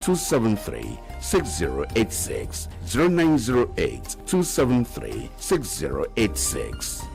273-6086, 0908-273-6086.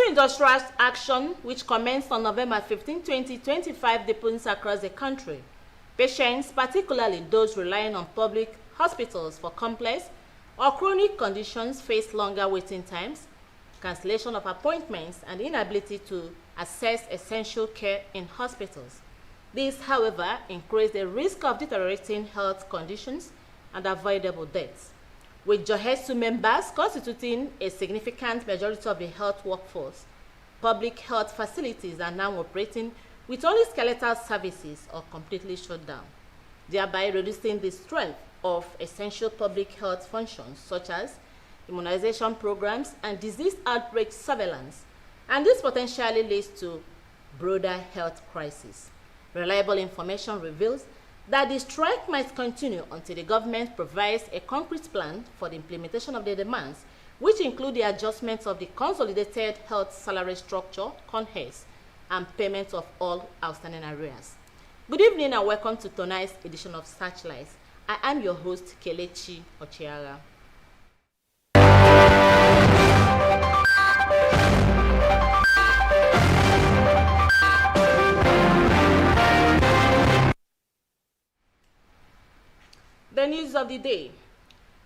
Industrial action, which commenced on November 15, 2025, deepens across the country. Patients, particularly those relying on public hospitals for complex or chronic conditions, face longer waiting times, cancellation of appointments, and inability to access essential care in hospitals. This, however, increases the risk of deteriorating health conditions and avoidable deaths. With JOHESU members constituting a significant majority of the health workforce, public health facilities are now operating with only skeletal services or completely shut down, thereby reducing the strength of essential public health functions such as immunization programs and disease outbreak surveillance, and this potentially leads to broader health crisis. Reliable information reveals that the strike might continue until the government provides a concrete plan for the implementation of the demands, which include the adjustments of the Consolidated Health Salary Structure, CONHES, and payment of all outstanding arrears. Good evening and welcome to tonight's edition of Searchlight. I am your host, Kelechi Ochiara. The news of the day.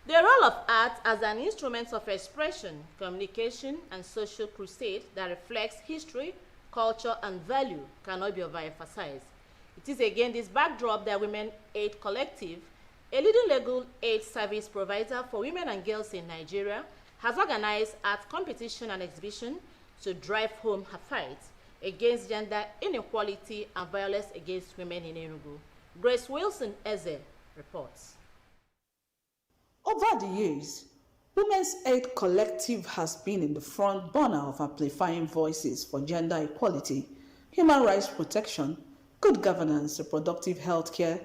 The role of art as an instrument of expression, communication, and social crusade that reflects history, culture, and value cannot be overemphasized. It is again this backdrop that Women Aid Collective, a leading legal aid service provider for women and girls in Nigeria, has organized art competition and exhibition to drive home her fight against gender inequality and violence against women in Enugu. Grace Wilson Eze reports. Over the years, Women's Aid Collective has been in the front burner of amplifying voices for gender equality, human rights protection, good governance, reproductive health care,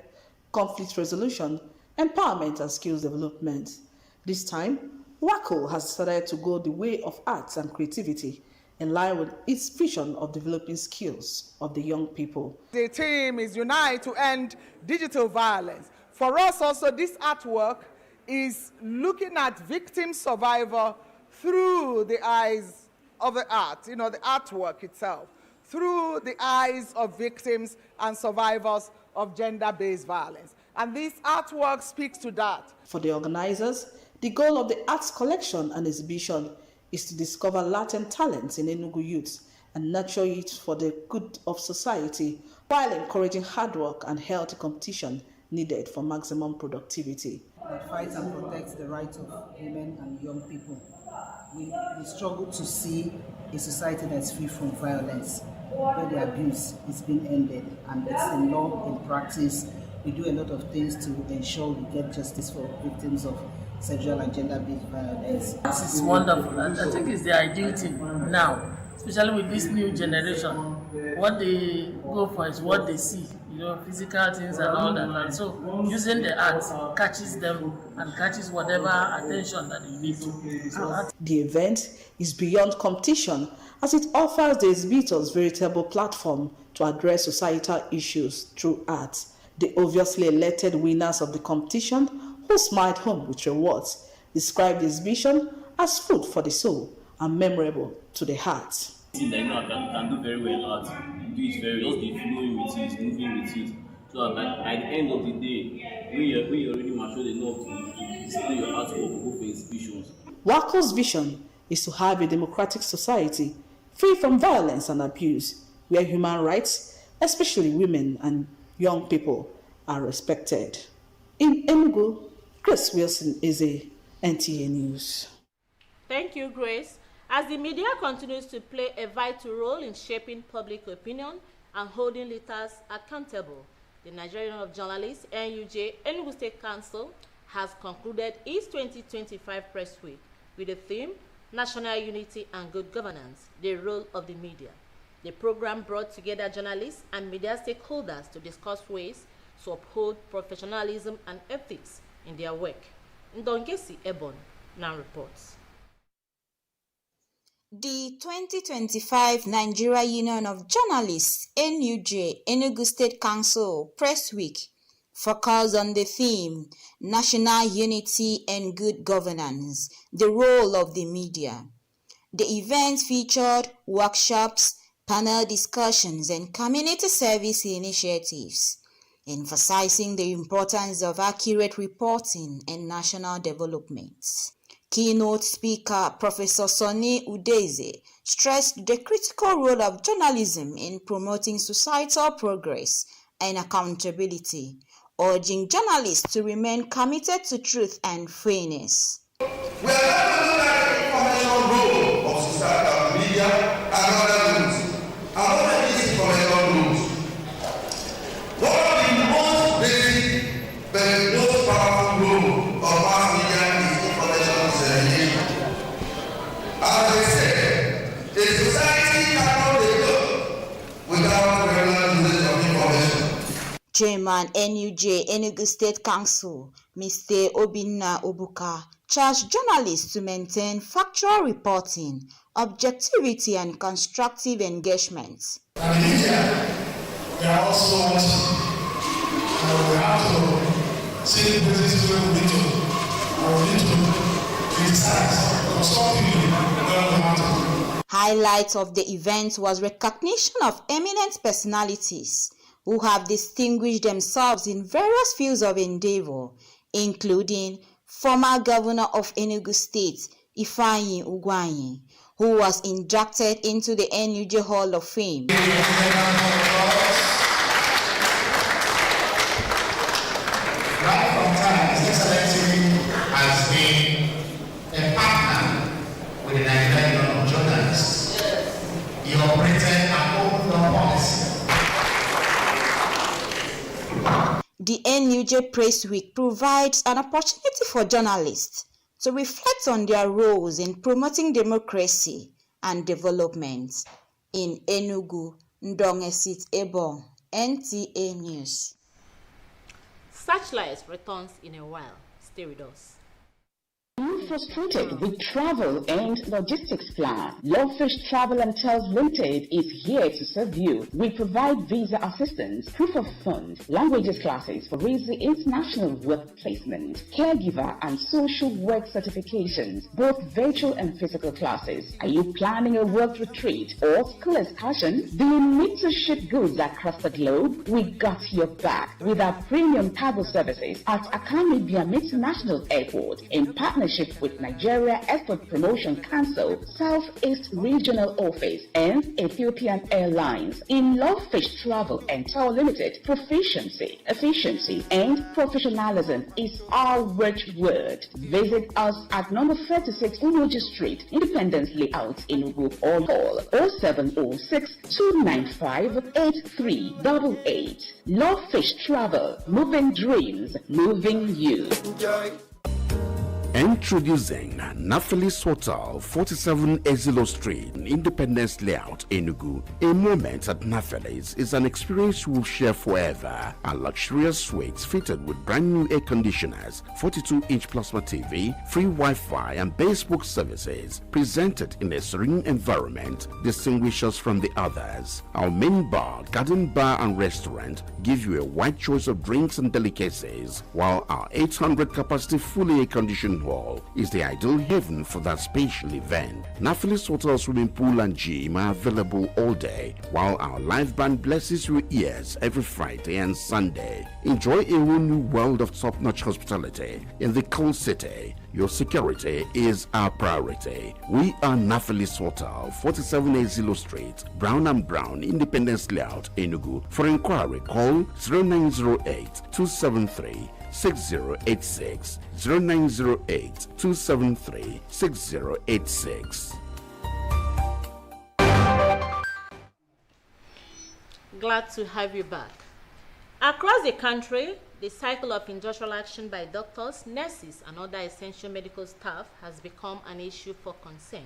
conflict resolution, empowerment, and skills development. This time, WACO has decided to go the way of arts and creativity in line with its vision of developing skills of the young people. The team is Unite to End Digital Violence. For us also, this artwork is looking at victim survivor through the eyes of the art, the artwork itself, through the eyes of victims and survivors of gender-based violence. And this artwork speaks to that. For the organizers, the goal of the arts collection and exhibition is to discover latent talents in Enugu youth and nurture it for the good of society, while encouraging hard work and healthy competition needed for maximum productivity. That fights and protects the rights of women and young people. We struggle to see a society that's free from violence, where the abuse is being ended, and it's in law, in practice. We do a lot of things to ensure we get justice for victims of sexual and gender-based violence. This is wonderful. I think it's the ideal thing now, especially with this new generation. What they go for is what they see, physical things and all that. And so using the art catches them and catches whatever attention that you need to. The event is beyond competition as it offers the exhibitors veritable platform to address societal issues through art. The obviously elected winners of the competition, who smiled home with rewards, described the exhibition as food for the soul and memorable to the heart. That can do very well art. Do it very well, just be flowing with it, moving with it. So that by the end of the day, when you're already matured enough to display your artwork, go for exhibitions. WACO's vision is to have a democratic society free from violence and abuse, where human rights, especially women and young people, are respected. In Enugu, Grace Wilson Eze, NTA News. Thank you, Grace. As the media continues to play a vital role in shaping public opinion and holding leaders accountable, the Nigerian Union of Journalists, NUJ, Enugu State Council, has concluded its 2025 Press Week with the theme, National Unity and Good Governance, the Role of the Media. The program brought together journalists and media stakeholders to discuss ways to uphold professionalism and ethics in their work. Ndongesi Ebon now reports. The 2025 Nigeria Union of Journalists NUJ Enugu State Council Press Week focused on the theme National Unity and Good Governance, the Role of the Media. The event featured workshops, panel discussions, and community service initiatives, emphasizing the importance of accurate reporting and national development. Keynote speaker Professor Sonny Udeze stressed the critical role of journalism in promoting societal progress and accountability, urging journalists to remain committed to truth and fairness. We are not looking at the informational role of society, media, and other rules. And what are these informational rules? One of the most basic but most powerful role of mass media is information dissemination. As I said, a society cannot develop without regular usage of information. Chairman NUJ Enugu State Council, Mr. Obinna Obuka, charged journalists to maintain factual reporting, objectivity, and constructive engagement. And in India, they are also watching. We have to see the business where we need to criticize or stop people where we want to. Highlight of the event was recognition of eminent personalities who have distinguished themselves in various fields of endeavor, including former governor of Enugu State, Ifeanyi Ugwuanyi, who was inducted into the NUJ Hall of Fame. Right from time, His Excellency has been a partner with the Nigerian Union of Journalists. He operated an open door policy. The NUJ Press Week provides an opportunity for journalists to reflect on their roles in promoting democracy and development. In Enugu, Ndongesi Ebon, NTA News. Searchlight returns in a while. Stay with us. Frustrated with travel and logistics plan? Lovefish Travel and Tours Limited is here to serve you. We provide visa assistance, proof of funds, languages classes for easy international work placement, caregiver and social work certifications, both virtual and physical classes. Are you planning a work retreat or school excursion? Do you need to ship goods across the globe? We got your back with our premium cargo services at Akami Biam International Airport in partnership with Nigeria Export Promotion Council, Southeast Regional Office, and Ethiopian Airlines. In Lovefish Travel and Tour Limited, proficiency, efficiency, and professionalism is our watchword. Visit us at number 36 Umoji Street, Independence Layout, Enugu, or call 0706 295 8388. Lovefish Travel, moving dreams, moving you. Introducing Naphtali's Hotel, 47 Ezilo Street, Independence Layout, Enugu. A moment at Naphtali's is an experience you will share forever. A luxurious suites fitted with brand new air conditioners, 42-inch plasma TV, free Wi-Fi, and bespoke services, presented in a serene environment, distinguish us from the others. Our main bar, garden bar, and restaurant give you a wide choice of drinks and delicacies, while our 800 capacity fully air-conditioned hall is the ideal haven for that special event. Naphtali's Hotel swimming pool and gym are available all day, while our live band blesses your ears every Friday and Sunday. Enjoy a whole new world of top-notch hospitality in the cool city. Your security is our priority. We are Naphtali's Hotel, 47 Ezilo Street, Brown and Brown, Independence Layout, Enugu. For inquiry, call 0908-273 6086, 0908 273 6086. Glad to have you back. Across the country, the cycle of industrial action by doctors, nurses, and other essential medical staff has become an issue for concern.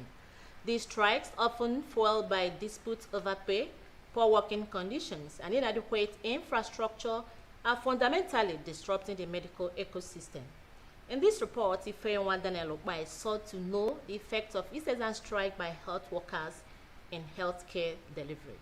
These strikes, often fueled by disputes over pay, poor working conditions, and inadequate infrastructure, are fundamentally disrupting the medical ecosystem. In this report, Ifeanyi Daniel Okpai sought to know the effects of incessant strike by health workers in healthcare delivery.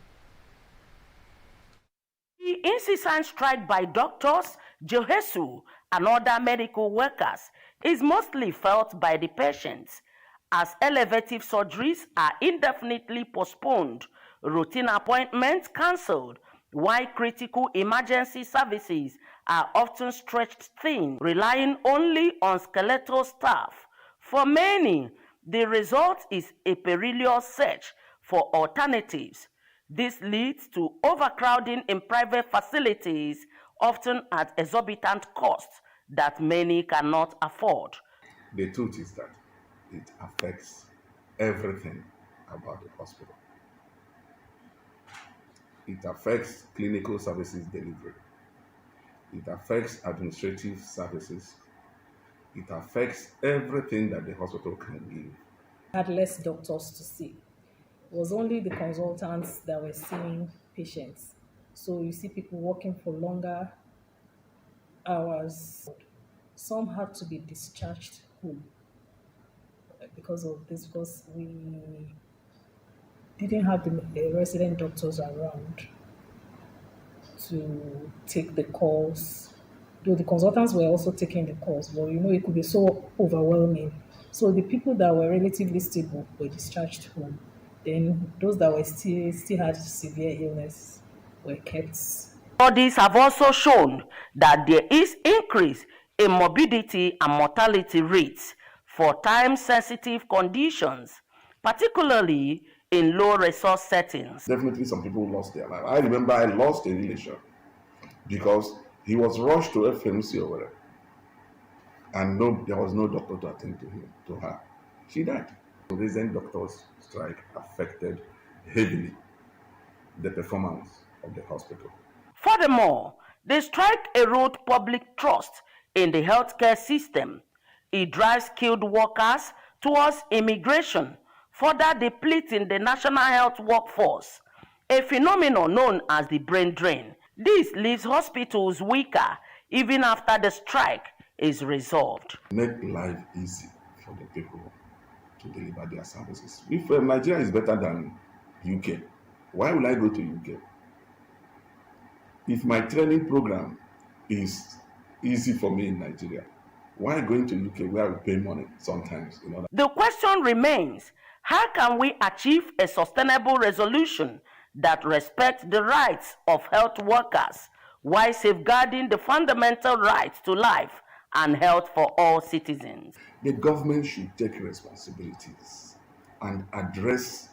The incessant strike by doctors, Jehesu, and other medical workers is mostly felt by the patients, as elevative surgeries are indefinitely postponed, routine appointments cancelled, while critical emergency services are often stretched thin, relying only on skeletal staff. For many, the result is a perilous search for alternatives. This leads to overcrowding in private facilities, often at exorbitant costs that many cannot afford. The truth is that it affects everything about the hospital. It affects clinical services delivery. It affects administrative services. It affects everything that the hospital can give. Had less doctors to see. It was only the consultants that were seeing patients. So you see people working for longer hours. Some had to be discharged home because of this, because we didn't have the resident doctors around to take the calls. Though the consultants were also taking the calls, but it could be so overwhelming. So the people that were relatively stable were discharged home. Then those that were still had severe illness were kept. Studies have also shown that there is increase in morbidity and mortality rates for time-sensitive conditions, particularly in low-resource settings. Definitely some people lost their life. I remember I lost a relation because he was rushed to FMC or whatever, and there was no doctor to attend to her. She died. The recent doctors' strike affected heavily the performance of the hospital. Furthermore, the strike erodes public trust in the healthcare system. It drives skilled workers towards immigration, further depleting the national health workforce, a phenomenon known as the brain drain. This leaves hospitals weaker even after the strike is resolved. Make life easy for the people to deliver their services. If Nigeria is better than UK, why will I go to UK? If my training program is easy for me in Nigeria, why going to UK where we pay money sometimes? The question remains, how can we achieve a sustainable resolution that respects the rights of health workers while safeguarding the fundamental rights to life and health for all citizens? The government should take responsibilities and address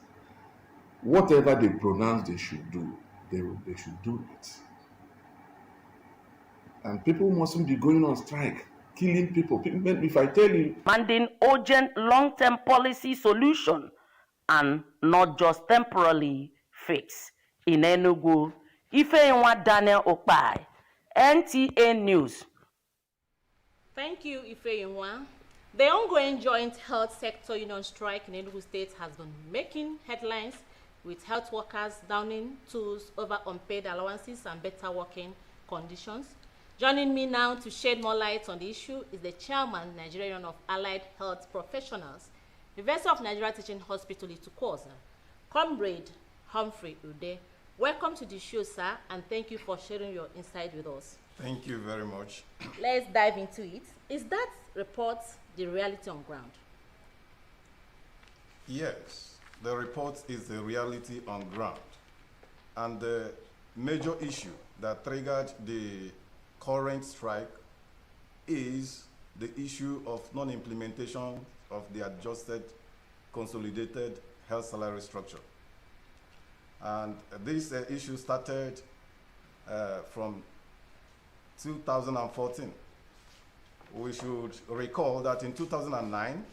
whatever they pronounce they should do. They should do it. And people mustn't be going on strike, killing people. If I tell you, demanding urgent long-term policy solution and not just temporarily fix. In Enugu, Ifeanyi Daniel Okpai, NTA News. Thank you, Ifeanyi. The ongoing joint health sector union strike in Enugu State has been making headlines, with health workers downing tools over unpaid allowances and better working conditions. Joining me now to shed more light on the issue is the chairman, Nigerian of Allied Health Professionals, University of Nigeria Teaching Hospital, Itukwuoza, Comrade Humphrey Ude. Welcome to the show, sir, and thank you for sharing your insight with us. Thank you very much. Let's dive into it. Is that report the reality on ground? Yes, the report is the reality on ground. And the major issue that triggered the current strike is the issue of non-implementation of the adjusted consolidated health salary structure. And this issue started from 2014. We should recall that in 2009,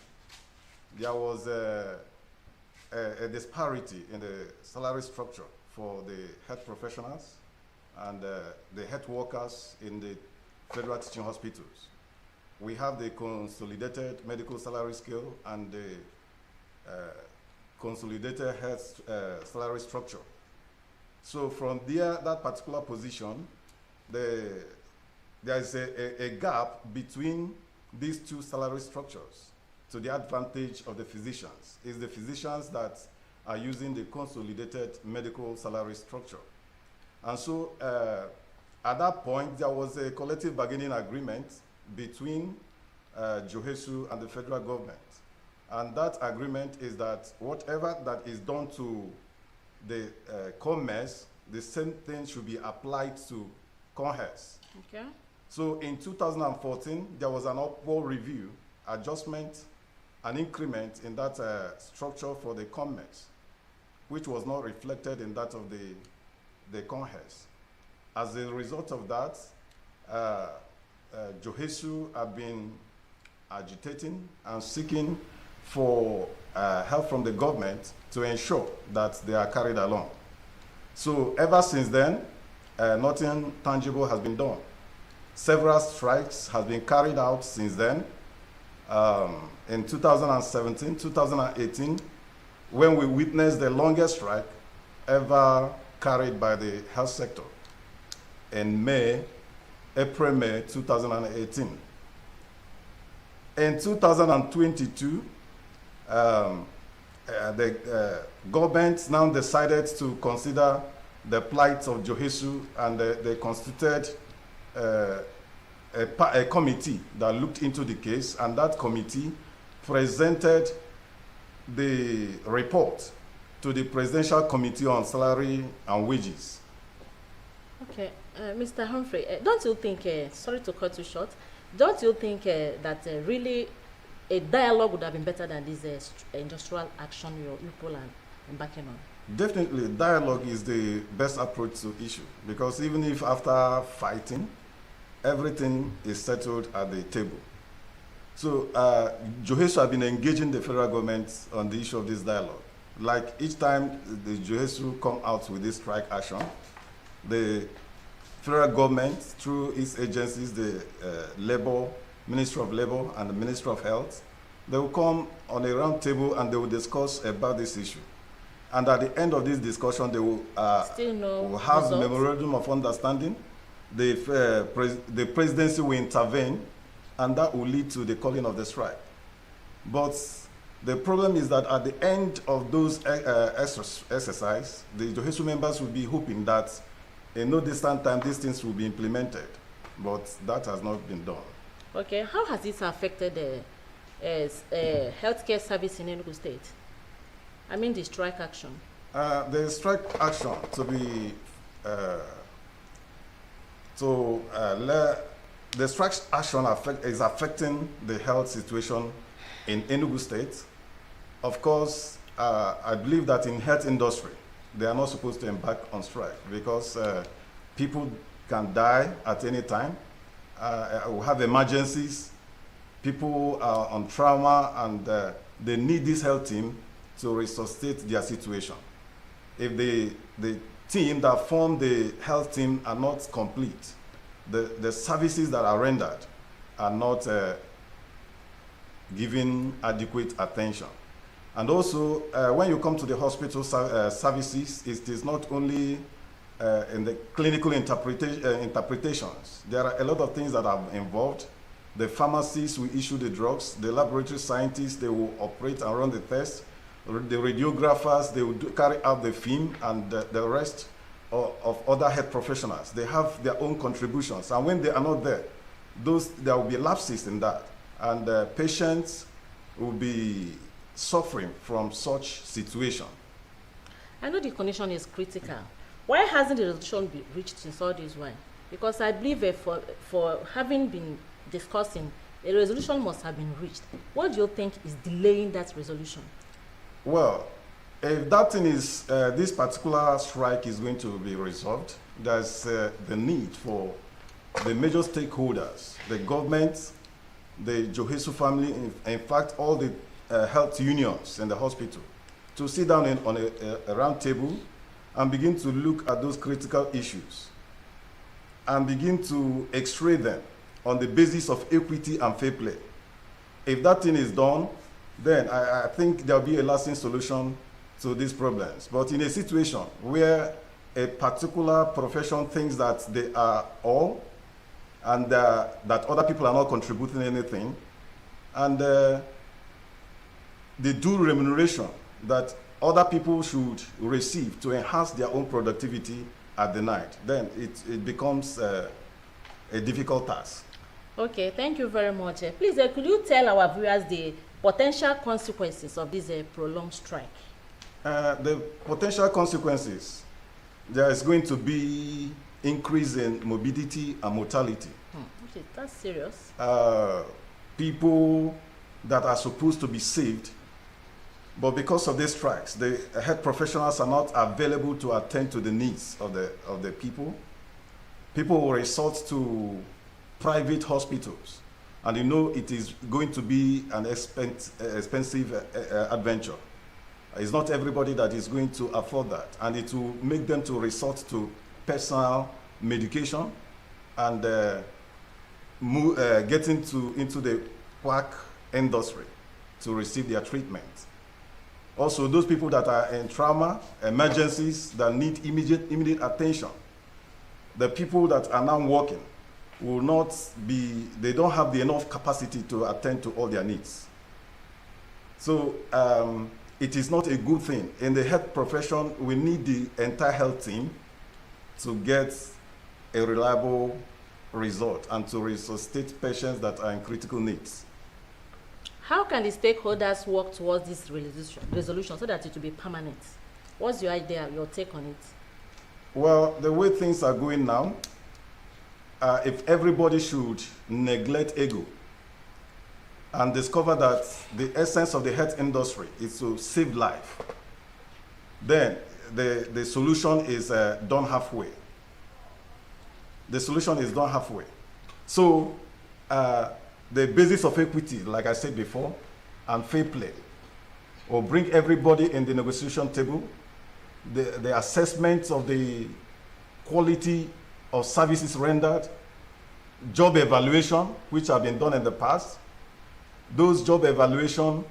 there was a disparity in the salary structure for the health professionals and the health workers in the federal teaching hospitals. We have the consolidated medical salary scale and the consolidated health salary structure. So from there, that particular position, there is a gap between these two salary structures to the advantage of the physicians. It's the physicians that are using the consolidated medical salary structure. And so at that point, there was a collective bargaining agreement between Johesu and the federal government. And that agreement is that whatever that is done to the commerce, the same thing should be applied to commerce. Okay. So in 2014, there was an upward review, adjustment, an increment in that structure for the commerce, which was not reflected in that of the commerce. As a result of that, Johesu have been agitating and seeking for help from the government to ensure that they are carried along. So ever since then, nothing tangible has been done. Several strikes have been carried out since then. In 2017, 2018, when we witnessed the longest strike ever carried by the health sector in April-May 2018. In 2022, the government now decided to consider the plight of Johesu, and they constituted a committee that looked into the case, and that committee presented the report to the Presidential Committee on Salary and Wages. Okay, Mr. Humphrey, don't you think, sorry to cut you short, don't you think that really a dialogue would have been better than this industrial action you people are embarking on? Definitely, dialogue is the best approach to issue, because even if after fighting, everything is settled at the table. So Johesu have been engaging the federal government on the issue of this dialogue. Like each time the Johesu come out with this strike action, the federal government, through its agencies, the Ministry of Labor and the Ministry of Health, they will come on a round table and they will discuss about this issue. And at the end of this discussion, they will, will have a memorandum of understanding. The presidency will intervene, and that will lead to the calling of the strike. But the problem is that at the end of those exercises, the Johesu members will be hoping that in no distant time these things will be implemented. But that has not been done. Okay, how has this affected the healthcare service in Enugu State? I mean the strike action. The strike action the strike action is affecting the health situation in Enugu State. Of course, I believe that in health industry, they are not supposed to embark on strike because people can die at any time. We have emergencies, people are on trauma, and they need this health team to resuscitate their situation. If the team that formed the health team are not complete, the services that are rendered are not given adequate attention. And also, when you come to the hospital services, it is not only in the clinical interpretations. There are a lot of things that are involved. The pharmacists will issue the drugs, the laboratory scientists, they will operate and run the tests, the radiographers, they will carry out the film, and the rest of other health professionals. They have their own contributions, and when they are not there, there will be lapses in that, and patients will be suffering from such situation. I know the condition is critical. Why hasn't the resolution been reached since all this while? Because I believe for having been discussing, a resolution must have been reached. What do you think is delaying that resolution? Well, if that thing is, this particular strike is going to be resolved, there's the need for the major stakeholders, the government, the Johesu family, in fact, all the health unions in the hospital, to sit down on a round table and begin to look at those critical issues and begin to x-ray them on the basis of equity and fair play. If that thing is done, then I think there'll be a lasting solution to these problems. But in a situation where a particular profession thinks that they are all, and that other people are not contributing anything, and the due remuneration that other people should receive to enhance their own productivity are denied, then it becomes a difficult task. Okay, thank you very much. Please, could you tell our viewers the potential consequences of this prolonged strike? The potential consequences, there is going to be increase in morbidity and mortality. Okay, that's serious. People that are supposed to be saved, but because of these strikes, the health professionals are not available to attend to the needs of the people. People will resort to private hospitals, and you know it is going to be an expensive adventure. It's not everybody that is going to afford that, and it will make them to resort to personal medication and get into the quack industry to receive their treatment. Also, those people that are in trauma, emergencies that need immediate attention, the people that are now working will not be, they don't have the enough capacity to attend to all their needs. So it is not a good thing. In the health profession, we need the entire health team to get a reliable result and to resuscitate patients that are in critical needs. How can the stakeholders work towards this resolution so that it will be permanent? What's your idea, your take on it? Well, the way things are going now, if everybody should neglect ego and discover that the essence of the health industry is to save life, then the solution is done halfway. The solution is done halfway. So the basis of equity, like I said before, and fair play will bring everybody in the negotiation table. The assessment of the quality of services rendered, job evaluation, which have been done in the past, those job evaluation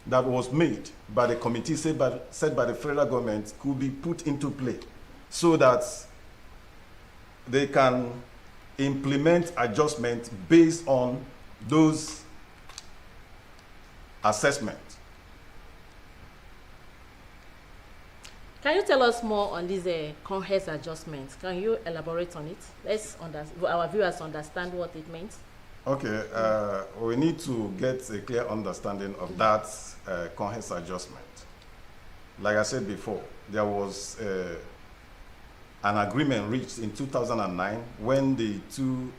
that was made by the committee set by the federal government could be put into play so that they can implement adjustment based on those assessments. Can you tell us more on these CONHES adjustments? Can you elaborate on it? Let's our viewers understand what it means. Okay, we need to get a clear understanding of that CONHES adjustment. Like I said before, there was an agreement reached in 2009 when the two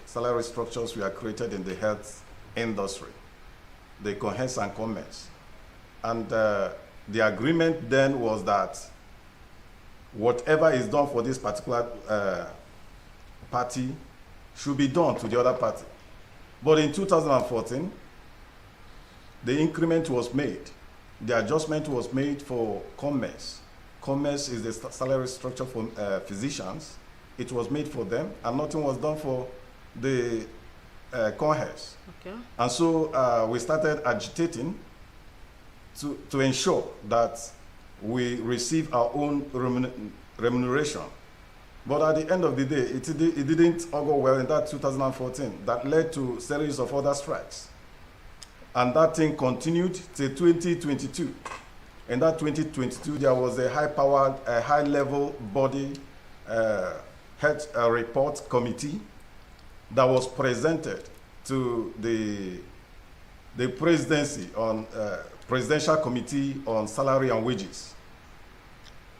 salary structures were created in the health industry, the CONHES and COMES. And the agreement then was that whatever is done for this particular party should be done to the other party. But in 2014, the increment was made. The adjustment was made for COMES. COMES is the salary structure for physicians. It was made for them, and nothing was done for the CONHES. Okay. And so we started agitating to ensure that we receive our own remuneration. But at the end of the day, it didn't all go well in that 2014. That led to a series of other strikes. And that thing continued till 2022. In that 2022, there was a high-powered, high-level body health report committee that was presented to the presidency on Presidential Committee on Salary and Wages.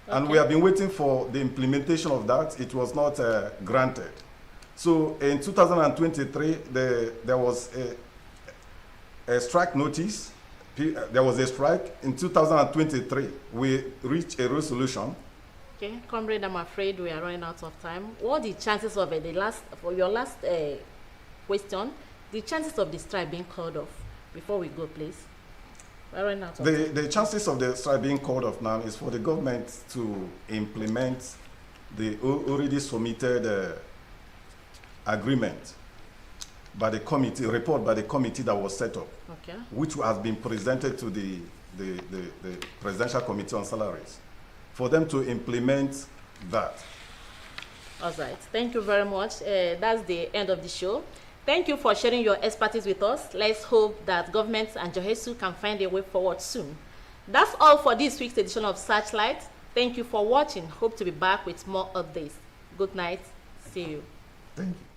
Okay. And we have been waiting for the implementation of that. It was not granted. So in 2023, there was a strike notice. There was a strike. In 2023, we reached a resolution. Okay, comrade, I'm afraid we are running out of time. What are the chances of for your last question, the chances of the strike being called off? Before we go, please. The chances of the strike being called off now is for the government to implement the already submitted agreement by the committee, report by the committee that was set up, which has been presented to the Presidential Committee on Salaries, for them to implement that. All right. Thank you very much. That's the end of the show. Thank you for sharing your expertise with us. Let's hope that government and Johesu can find a way forward soon. That's all for this week's edition of Searchlight. Thank you for watching. Hope to be back with more updates. Good night. See you. Thank you.